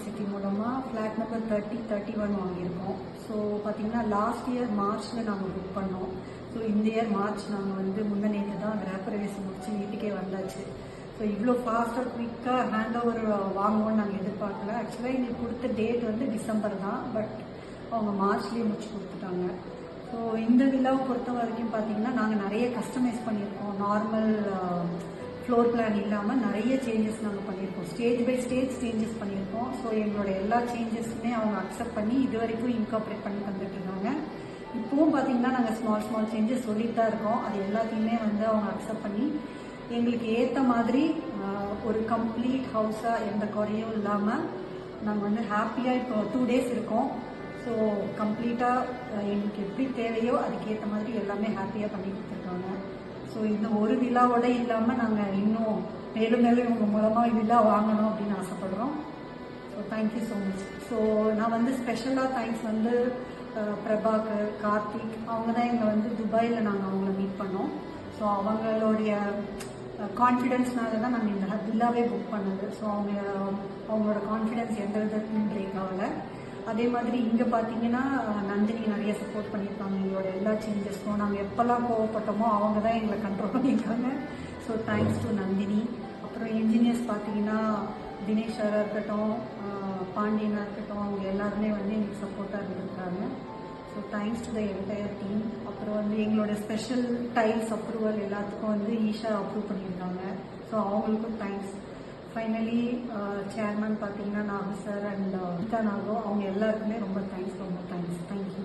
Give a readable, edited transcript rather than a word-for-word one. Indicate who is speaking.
Speaker 1: City மூலமாக flat number 3031 வாங்கியிருக்கோம். So பார்த்தீங்கன்னா லாஸ்ட் இயர் மார்ச்சில் நாங்கள் புக் பண்ணோம். ஸோ இந்த இயர் மார்ச் நாங்கள் வந்து முந்தநேற்று தான் கிராப்பரேஸ் முடிச்சு வீட்டுக்கே வந்தாச்சு. ஸோ இவ்வளோ ஃபாஸ்ட்டாக குயிக்காக ஹேண்ட் ஓவர் வாங்குவோம்னு நாங்கள் எதிர்பார்க்கல. ஆக்சுவலாக எங்களுக்கு கொடுத்த டேட் வந்து டிசம்பர் தான், பட் அவங்க மார்ச்லேயே முடிச்சு கொடுத்துட்டாங்க. ஸோ இந்த விழாவை பொறுத்த வரைக்கும் பார்த்தீங்கன்னா நாங்கள் நிறைய கஸ்டமைஸ் பண்ணியிருக்கோம். நார்மல் ஃப்ளோர் பிளான் இல்லாமல் நிறைய சேஞ்சஸ் நாங்கள் பண்ணியிருக்கோம். ஸ்டேஜ் பை ஸ்டேஜ் சேஞ்சஸ் பண்ணியிருக்கோம். ஸோ எங்களோட எல்லா சேஞ்சஸுமே அவங்க அக்செப்ட் பண்ணி இது வரைக்கும் இன்கார்பரேட் பண்ணி தந்துட்டு இருக்காங்க. இப்போவும் பார்த்தீங்கன்னா நாங்கள் ஸ்மால் சேஞ்சஸ் சொல்லிட்டு தான் இருக்கோம். அது எல்லாத்தையுமே வந்து அவங்க அக்செப்ட் பண்ணி எங்களுக்கு ஏற்ற மாதிரி ஒரு கம்ப்ளீட் ஹவுஸாக எந்த குறையும் இல்லாமல் நாங்கள் வந்து ஹாப்பியாக இப்போ 2 days இருக்கோம். ஸோ கம்ப்ளீட்டாக எங்களுக்கு எப்படி தேவையோ அதுக்கேற்ற மாதிரி எல்லாமே ஹாப்பியாக பண்ணி கொடுத்துருக்காங்க. ஸோ இந்த ஒரு விழாவோட இல்லாமல் நாங்கள் இன்னும் மேலும் இவங்க மூலமாக விழா வாங்கணும் அப்படின்னு ஆசைப்படுறோம். So thank you so much. So நான் வந்து ஸ்பெஷலாக தேங்க்ஸ் வந்து பிரபாகர், கார்த்திக், அவங்க தான் எங்களை வந்து துபாயில் நாங்கள் அவங்கள மீட் பண்ணோம். ஸோ அவங்களுடைய கான்ஃபிடென்ஸ்னால தான் நாங்கள் இந்த விழாவே புக் பண்ணது. ஸோ அவங்களோட கான்ஃபிடென்ஸ் எந்த விதத்துலையும் பிரேக் ஆகலை. அதே மாதிரி இங்கே பார்த்தீங்கன்னா நந்தினி நிறைய சப்போர்ட் பண்ணியிருக்காங்க எங்களோட எல்லா சேஞ்சஸ்க்கும். நாங்கள் எப்போல்லாம் கோவப்பட்டோமோ அவங்க தான் எங்களை கண்ட்ரோல் பண்ணியிருக்காங்க. So thanks to Nandini. அப்புறம் இன்ஜினியர்ஸ் பார்த்தீங்கன்னா தினேஷ் சாராக இருக்கட்டும், பாண்டியனாக இருக்கட்டும், அவங்க எல்லாருமே வந்து எங்களுக்கு சப்போர்ட்டாக இருந்திருக்காங்க. So thanks to the entire team. அப்புறம் வந்து எங்களோட ஸ்பெஷல் டைல்ஸ் அப்ரூவல் எல்லாத்துக்கும் வந்து ஈஷா அப்ரூவ் பண்ணியிருக்காங்க. ஸோ அவங்களுக்கும் தேங்க்ஸ். ஃபைனலி சேர்மன் பார்த்தீங்கன்னா நாகு சார் அண்ட் கீதா நாகோ, அவங்க எல்லாருக்குமே ரொம்ப தேங்க்ஸ். தேங்க்யூ.